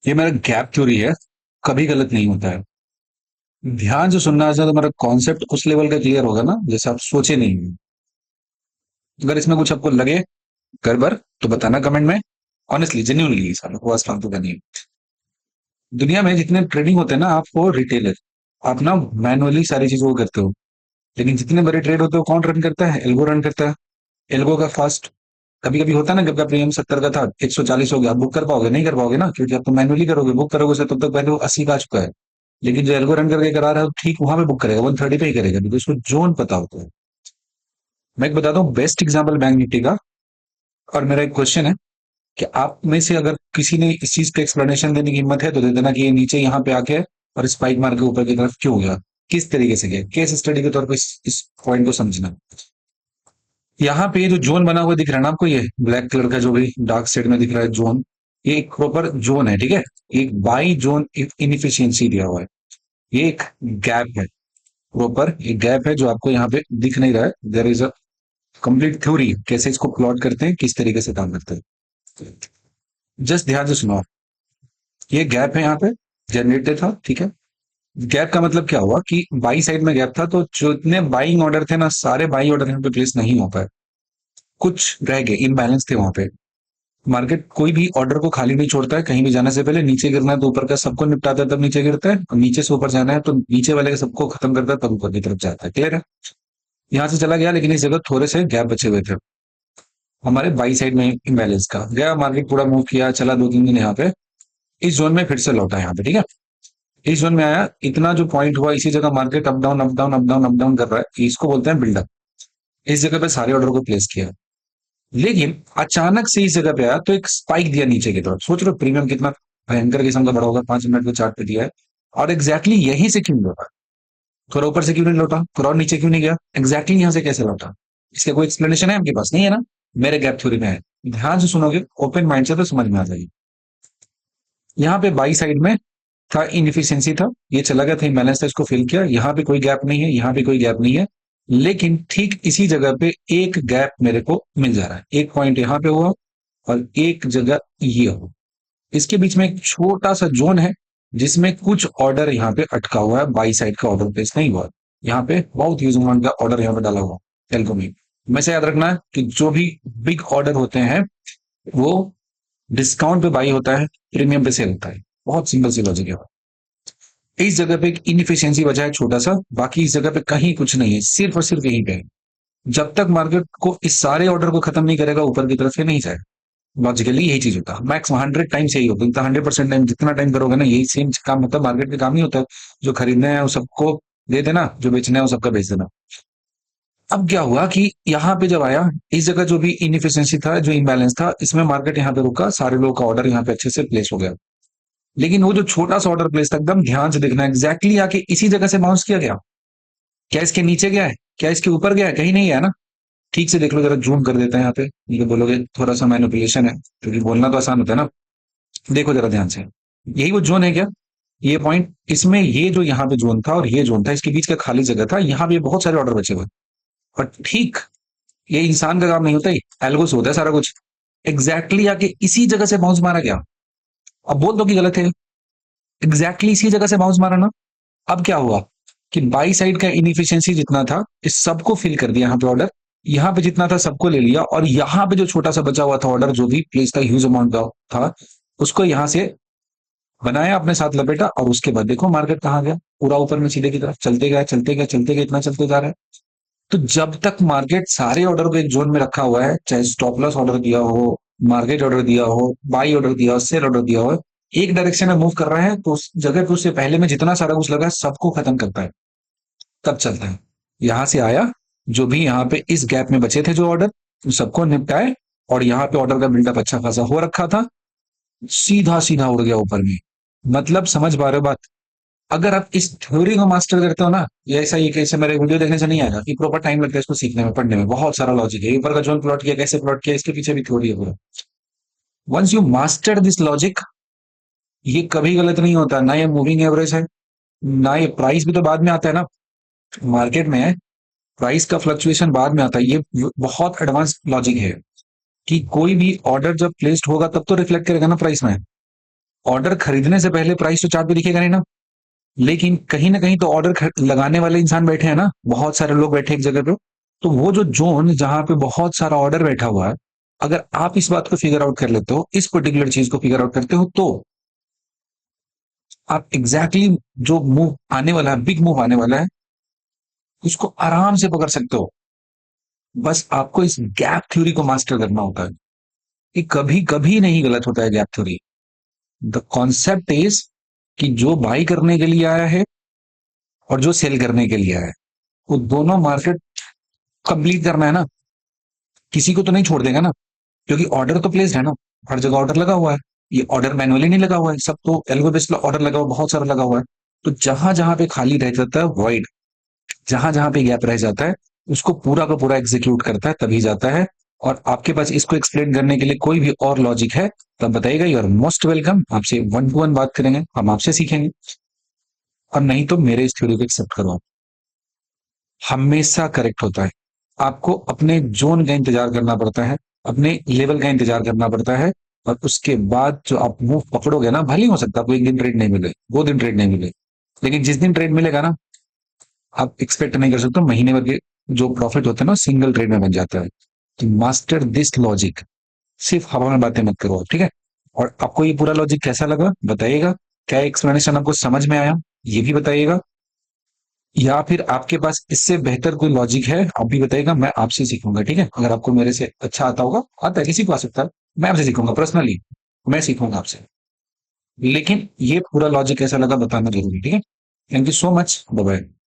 ये मेरा gap theory है। कभी गलत नहीं होता है। ध्यान से सुनना है तो मेरा कॉन्सेप्ट उस लेवल का क्लियर होगा ना जैसे आप सोचे नहीं होंगे। अगर इसमें कुछ आपको लगे गड़बड़ तो बताना कमेंट में। ऑनेस्टली जेन्युइनली सालों को फालतू का नहीं है। दुनिया में जितने ट्रेडिंग होते हैं ना, आपको रिटेलर, आप ना मैनुअली सारी चीजों को करते हो। लेकिन जितने बड़े ट्रेड होते हो कौन रन करता है? एल्गो रन करता है। एल्गो का फास्ट। कभी कभी होता है ना, कभी का प्रीमियम 70 का था 140 हो गया, आप बुक कर पाओगे? नहीं कर पाओगे ना, क्योंकि आप तो मैनुअली करोगे। बुक करोगे उसे तब तक पहले वो 80 का आ चुका है। लेकिन जो एल्गो रन करके करा रहा है ठीक वहां पे बुक करेगा, 130 पे ही करेगा, क्योंकि उसको जोन पता होता है। मैं एक बताता हूँ बेस्ट एग्जाम्पल बैंक निफ्टी का। और मेरा एक क्वेश्चन है कि आप में से अगर किसी ने इस चीज का एक्सप्लेनेशन देने की हिम्मत है तो दे देना कि ये नीचे यहाँ पे आके और स्पाइक मार के ऊपर की तरफ क्यों गया, किस तरीके से गया, केस स्टडी के तौर पर इस पॉइंट को समझना। यहाँ पे ये जो जोन बना हुआ दिख रहा है ना आपको, ये ब्लैक कलर का जो भी डार्क शेड में दिख रहा है जोन, ये एक प्रॉपर जोन है, ठीक है। एक बाई जोन इनफिशियंसी दिया हुआ है। ये एक गैप है। प्रॉपर एक गैप है जो आपको यहाँ पे दिख नहीं रहा है। There is a complete theory कैसे इसको प्लॉट करते हैं, किस तरीके से काम करते हैं। जस्ट ध्यान से सुनो। ये गैप है यहाँ पे, जनरेटेड था, ठीक है। गैप का मतलब क्या हुआ कि बाई साइड में गैप था, तो जितने बाइंग ऑर्डर थे ना, सारे बाई ऑर्डर यहाँ पे प्लेस नहीं हो पाए। कुछ रह गए, इनबैलेंस थे वहां पे। मार्केट कोई भी ऑर्डर को खाली नहीं छोड़ता है। कहीं भी जाने से पहले नीचे गिरना है तो ऊपर का सबको निपटाता है, तब नीचे गिरता है। और नीचे से ऊपर जाना है तो नीचे वाले का सबको खत्म करता है, तब ऊपर की तरफ जाता है। क्लियर है? यहाँ से चला गया, लेकिन इस जगह थोड़े से गैप बचे हुए थे हमारे बाई साइड में। इम्बैलेंस का गया, मार्केट पूरा मूव किया, चला 2-3 दिन यहाँ पे। इस जोन में फिर से लौटा यहाँ पे, ठीक है। इस जोन में आया, इतना जो पॉइंट हुआ इसी जगह market up down up down up down up down कर रहा है, इसको बोलते हैं बिल्डअप। इस जगह पे सारे ऑर्डर को प्लेस किया। लेकिन अचानक से इस जगह पे आया तो एक स्पाइक दिया नीचे की तरफ। सोच लो प्रीमियम कितना भयंकर किस्म का बड़ा होगा, 5 मिनट को चार्ट पे दिया है। और एग्जैक्टली यहीं से क्यों लौटा? थोड़ा ऊपर से क्यों नहीं लौटा? थोड़ा और नीचे क्यों नहीं गया? एग्जैक्टली यहाँ से कैसे लौटा? इसका कोई एक्सप्लेनेशन है आपके पास? नहीं है ना। मेरे गैप थ्योरी में है। ध्यान से सुनोगे, ओपन माइंड से, तो समझ में आ जाएगी। यहाँ पे बाई साइड में था, इनएफिशिएंसी था, ये चला गया था, इम्बैलेंस था, इसको फिल किया। यहाँ पे कोई गैप नहीं है, यहाँ पे कोई गैप नहीं है। लेकिन ठीक इसी जगह पे एक गैप मेरे को मिल जा रहा है। एक पॉइंट यहाँ पे हुआ और एक जगह ये हो। इसके बीच में एक छोटा सा जोन है जिसमें कुछ ऑर्डर यहाँ पे अटका हुआ है। बाई साइड का ऑर्डर प्लेस नहीं हुआ। यहाँ पे बहुत यूज अमाउंट का ऑर्डर यहाँ पे डाला हुआ टेल्को में। हमेशा याद रखना है कि जो भी बिग ऑर्डर होते हैं वो डिस्काउंट पे बाई होता है, प्रीमियम पे सेल होता है। बहुत सिंपल सी लॉजिक है। इस जगह पे एक इनफिशियंसी बचा है छोटा सा, बाकी इस जगह पे कहीं कुछ नहीं है, सिर्फ और सिर्फ यहीं पे है। जब तक मार्केट को इस सारे ऑर्डर को खत्म नहीं करेगा ऊपर की तरफ से नहीं जाएगा। लॉजिकली यही चीज होता है। मैक्स 100 टाइम्स यही होता है, 100% टाइम जितना टाइम करोगे ना, यही सेम काम होता है। मार्केट में काम नहीं होता है जो खरीदना है वो सबको दे देना, जो बेचना है वो सबका बेच देना। अब क्या हुआ कि यहाँ पे जब आया, इस जगह जो भी इनएफिशिएंसी था, जो इम्बैलेंस था, इसमें मार्केट यहाँ पे रुका, सारे लोगों का ऑर्डर यहाँ पे अच्छे से प्लेस हो गया। लेकिन वो जो छोटा सा ऑर्डर प्लेस था, एकदम ध्यान से देखना, एग्जैक्टली आके इसी जगह से बाउंस किया गया। क्या इसके नीचे गया है? क्या इसके ऊपर गया है? कहीं नहीं गया ना। ठीक से देख लो, जरा जूम कर देते हैं यहाँ पे। ये बोलोगे थोड़ा सा मैनिपुलेशन है, क्योंकि बोलना तो आसान होता है ना। देखो जरा ध्यान से, यही वो जोन है क्या? ये पॉइंट, इसमें ये जो यहाँ पे जोन था और ये जोन था, इसके बीच का खाली जगह था, यहाँ पे बहुत सारे ऑर्डर बचे हुए। और ठीक, ये इंसान का काम नहीं होता, एल्गो से होता है सारा कुछ। एग्जैक्टली आके इसी जगह से बाउंस मारा गया। अब बोल दो कि गलत है। एग्जैक्टली इसी जगह से बाउंस मारा ना। अब क्या हुआ कि बाई साइड का इनएफिशिएंसी जितना था, इस सबको फिल कर दिया यहाँ पे ऑर्डर। यहाँ पे जितना था सबको ले लिया, और यहाँ पे जो छोटा सा बचा हुआ था ऑर्डर, जो भी प्लेस का ह्यूज अमाउंट का था, उसको यहाँ से बनाया, अपने साथ लपेटा। और उसके बाद देखो मार्केट कहाँ गया, पूरा ऊपर में सीधे की तरफ चलते गया चलते गया चलते गया, इतना चलते जा रहा है। तो जब तक मार्केट सारे ऑर्डर को एक जोन में रखा हुआ है, चाहे स्टॉप लॉस ऑर्डर दिया हो, मार्केट ऑर्डर दिया हो, बाई ऑर्डर दिया हो, सेल ऑर्डर दिया हो, एक डायरेक्शन में मूव कर रहे हैं, तो उस जगह पे उससे पहले में जितना सारा कुछ लगा है सबको खत्म करता है, तब चलता है। यहां से आया, जो भी यहाँ पे इस गैप में बचे थे जो ऑर्डर, उन सबको निपटाए। और यहाँ पे ऑर्डर का बिल्डअप अच्छा खासा हो रखा था, सीधा सीधा उड़ गया ऊपर में। मतलब समझ पा रहे हो बात? अगर आप इस थ्योरी को मास्टर करते हो ना, ये ऐसा ही कैसे मेरे वीडियो देखने से नहीं आएगा कि प्रॉपर टाइम लगता है इसको सीखने में, पढ़ने में बहुत सारा लॉजिक है। ऊपर का जोन प्लॉट किया, कैसे प्लॉट किया, इसके पीछे भी थ्योरी है पूरा। Once you master this logic, ये कभी गलत नहीं होता ना। ये मूविंग एवरेज है ना, ये प्राइस भी तो बाद में आता है ना। मार्केट में प्राइस का फ्लक्चुएशन बाद में आता है। ये बहुत एडवांस लॉजिक है कि कोई भी ऑर्डर जब प्लेस्ड होगा तब तो रिफ्लेक्ट करेगा ना प्राइस में। ऑर्डर खरीदने से पहले प्राइस तो चार्ट पे दिखेगा नहीं ना। लेकिन कहीं ना कहीं तो ऑर्डर लगाने वाले इंसान बैठे हैं ना, बहुत सारे लोग बैठे हैं एक जगह पे। तो वो जो जोन जहां पे बहुत सारा ऑर्डर बैठा हुआ है, अगर आप इस बात को फिगर आउट कर लेते हो, इस पर्टिकुलर चीज को फिगर आउट करते हो, तो आप एग्जैक्टली जो मूव आने वाला है, बिग मूव आने वाला है, उसको आराम से पकड़ सकते हो। बस आपको इस गैप थ्योरी को मास्टर करना होता है। ये कभी कभी नहीं गलत होता है gap theory. The concept is कि जो बाई करने के लिए आया है और जो सेल करने के लिए आया है, वो दोनों मार्केट कंप्लीट करना है ना। किसी को तो नहीं छोड़ देगा ना, क्योंकि ऑर्डर तो प्लेस्ड है ना। हर जगह ऑर्डर लगा हुआ है। ये ऑर्डर मैनुअली नहीं लगा हुआ है, सब तो एल्गो बेस्ड ऑर्डर लगा हुआ, बहुत सारा लगा हुआ है। तो जहां जहां पे खाली रह जाता है वॉइड, जहां जहां पे गैप रह जाता है, उसको पूरा का पूरा एग्जीक्यूट करता है, तभी जाता है। और आपके पास इसको एक्सप्लेन करने के लिए कोई भी और लॉजिक है तब बताइएगा, यू आर मोस्ट वेलकम। आपसे वन टू वन बात करेंगे, हम आपसे सीखेंगे। और नहीं तो मेरे इस थ्योरी को एक्सेप्ट करो आप। हमेशा करेक्ट होता है। आपको अपने जोन का इंतजार करना पड़ता है, अपने लेवल का इंतजार करना पड़ता है। और उसके बाद जो आप मूव पकड़ोगे ना, भले ही हो सकता है आपको एक दिन ट्रेड नहीं मिले, 2 दिन ट्रेड नहीं मिले, लेकिन जिस दिन ट्रेड मिलेगा ना, आप एक्सपेक्ट नहीं कर सकते महीने भर के जो प्रॉफिट होते हैं ना, सिंगल ट्रेड में बन जाता है। तो मास्टर दिस लॉजिक। सिर्फ हवा में बातें मत करो आप, ठीक है। और आपको ये पूरा लॉजिक कैसा लगा बताइएगा। क्या एक्सप्लेनेशन आपको समझ में आया, ये भी बताइएगा। या फिर आपके पास इससे बेहतर कोई लॉजिक है, आप भी बताइएगा, मैं आपसे सीखूंगा, ठीक है। अगर आपको मेरे से अच्छा आता होगा, आता है, किसी को आ सकता है, मैं आपसे सीखूंगा पर्सनली। मैं सीखूंगा आपसे। लेकिन ये पूरा लॉजिक कैसा लगा बताना जरूरी, ठीक है। Thank you so much, bye bye.